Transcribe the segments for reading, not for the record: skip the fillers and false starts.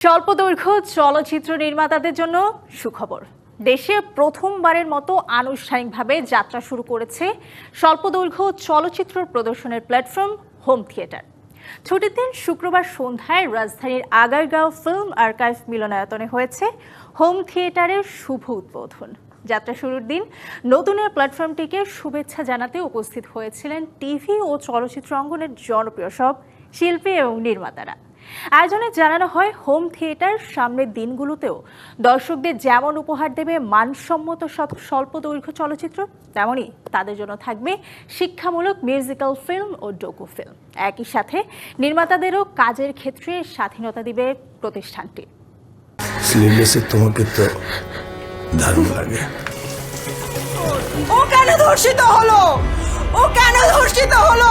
স্বল্পদৈর্ঘ্য চলচ্চিত্র নির্মাতাদের জন্য সুখবর। দেশে প্রথমবারের মতো আনুষ্ঠানিকভাবে যাত্রা শুরু করেছে স্বল্পদৈর্ঘ্য চলচ্চিত্র প্রদর্শনের প্ল্যাটফর্ম হোম থিয়েটার। ছুটির দিন শুক্রবার সন্ধ্যায় রাজধানীর আগারগাঁও ফিল্ম আর্কাইভ মিলনায়তনে হয়েছে হোম থিয়েটারের শুভ উদ্বোধন। যাত্রা শুরুর দিন নতুন এই প্ল্যাটফর্মটিকে শুভেচ্ছা জানাতে উপস্থিত হয়েছিলেন টিভি ও চলচ্চিত্র অঙ্গনের জনপ্রিয় সব শিল্পী এবং নির্মাতারা। আয়োজনে জানানো হয়, হোম থিয়েটার সামনের দিনগুলোতেও দর্শকদের যেমন উপহার দেবে মানসম্মত স্বল্প দৈর্ঘ্য চলচ্চিত্র, তেমনই তাদের জন্য থাকবে শিক্ষামূলক মিউজিক্যাল ফিল্ম ও ডকু ফিল্ম। একই সাথে নির্মাতাদেরও কাজের ক্ষেত্রে স্বাধীনতা দিবে প্রতিষ্ঠানটি। তোমাকে তো দারুণ লাগে। ও কেন ধর্ষিত হলো? ও কেন ধর্ষিত হলো?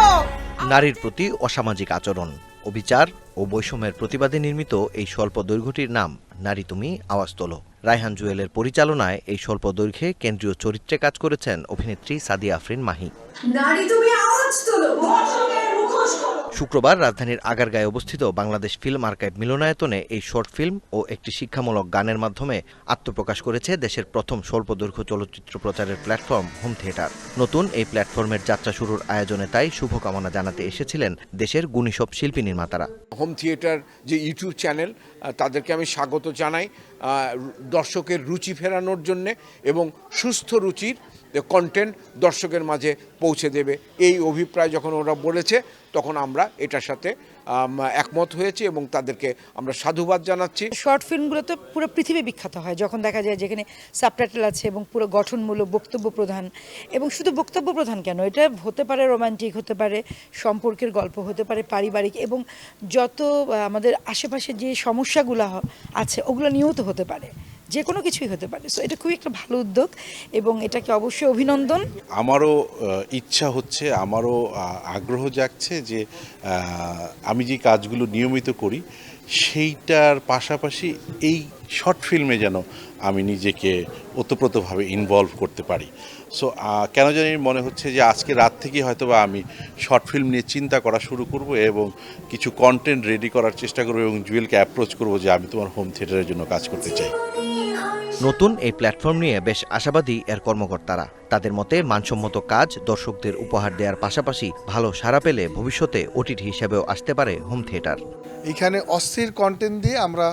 নারীর প্রতি অসামাজিক আচরণ, অবিচার ও বৈষম্যের প্রতিবাদে নির্মিত এই স্বল্প দৈর্ঘ্যটির নাম নারী তুমি আওয়াজ তোলো। রায়হান জুয়েলের পরিচালনায় এই স্বল্প দৈর্ঘ্যে কেন্দ্রীয় চরিত্রে কাজ করেছেন অভিনেত্রী সাদিয়া আফরিন মাহি। নারী তুমি আওয়াজ তোলো। শুক্রবার রাজধানীর আগারগাঁয়ে অবস্থিত বাংলাদেশ ফিল্ম আর্কাইভ মিলনায়তনে এই শর্ট ফিল্ম ও একটি শিক্ষামূলক গানের মাধ্যমে আত্মপ্রকাশ করেছে দেশের প্রথম স্বল্পদৈর্ঘ্য চলচ্চিত্র প্রচারের প্ল্যাটফর্ম হোম থিয়েটার। নতুন এই প্ল্যাটফর্মের যাত্রা শুরুর আয়োজনে তাই শুভকামনা জানাতে এসেছিলেন দেশের গুণী সব শিল্পী নির্মাতারা। হোম থিয়েটার যে ইউটিউব চ্যানেল, তাদেরকে আমি স্বাগত জানাই দর্শকের রুচি ফেরানোর জন্যে এবং সুস্থ রুচির কন্টেন্ট দর্শকের মাঝে পৌঁছে দেবে এই অভিপ্রায় যখন ওরা বলেছে, তখন আমরা এটার সাথে একমত হয়েছি এবং তাদেরকে আমরা সাধুবাদ জানাচ্ছি। শর্ট ফিল্মগুলো তো পুরো পৃথিবী বিখ্যাত হয় যখন দেখা যায় যেখানে সাবটাইটেল আছে এবং পুরো গঠনমূলক বক্তব্য প্রধান, এবং শুধু বক্তব্য প্রধান কেন, এটা হতে পারে রোমান্টিক, হতে পারে সম্পর্কের গল্প, হতে পারে পারিবারিক, এবং যত আমাদের আশেপাশে যে সমস্যাগুলো আছে ওগুলো নিয়েও তো হতে পারে, যে কোনো কিছুই হতে পারে। সো এটা খুবই একটা ভালো উদ্যোগ এবং এটাকে অবশ্যই অভিনন্দন। আমারও ইচ্ছা হচ্ছে, আমারও আগ্রহ জাগছে যে আমি যে কাজগুলো নিয়মিত করি সেইটার পাশাপাশি এই শর্ট ফিল্মে যেন আমি নিজেকে ওতপ্রোতভাবে ইনভলভ করতে পারি। সো কেন জানি মনে হচ্ছে যে আজকে রাত থেকেই হয়তো বা আমি শর্ট ফিল্ম নিয়ে চিন্তা করা শুরু করব এবং কিছু কন্টেন্ট রেডি করার চেষ্টা করব এবং জুয়েলকে অ্যাপ্রোচ করব যে আমি তোমার হোম থিয়েটারের জন্য কাজ করতে চাই। নতুন এই প্ল্যাটফর্ম নিয়ে বেশ আশাবাদী এর কর্মকর্তারা। তাদের মতে মানসম্মত কাজ দর্শকদের উপহার দেওয়ার পাশাপাশি ভালো সাড়া পেলে ভবিষ্যতে ওটিটি হিসেবেও আসতে পারে হোম থিয়েটার। এখানে অস্থির কন্টেন্ট দিয়ে আমরা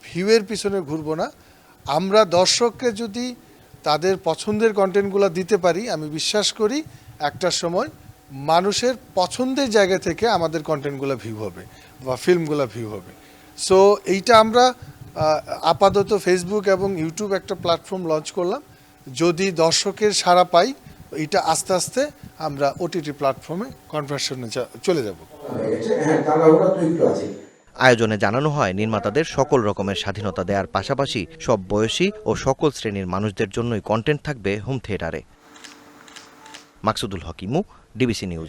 ভিউয়ের পিছনে ঘুরবো না। আমরা দর্শককে যদি তাদের পছন্দের কন্টেন্টগুলো দিতে পারি, আমি বিশ্বাস করি একটা সময় মানুষের পছন্দের জায়গা থেকে আমাদের কন্টেন্টগুলো ভিউ হবে বা ফিল্মগুলো ভিউ হবে। সো এইটা আমরা আপাতত ফেসবুক এবং ইউটিউব একটা প্ল্যাটফর্ম লঞ্চ করলাম। যদি দর্শকের সাড়া পাই, এটা আস্তে আস্তে আমরা ওটিটি প্ল্যাটফর্মে কনভার্সনে চলে যাব। আয়োজনে জানানো হয়, নির্মাতাদের সকল রকমের স্বাধীনতা দেওয়ার পাশাপাশি সব বয়সী ও সকল শ্রেণীর মানুষদের জন্যই কন্টেন্ট থাকবে হোম থিয়েটারে। মাকসুদুল হক ইমু, ডিবিসি নিউজ।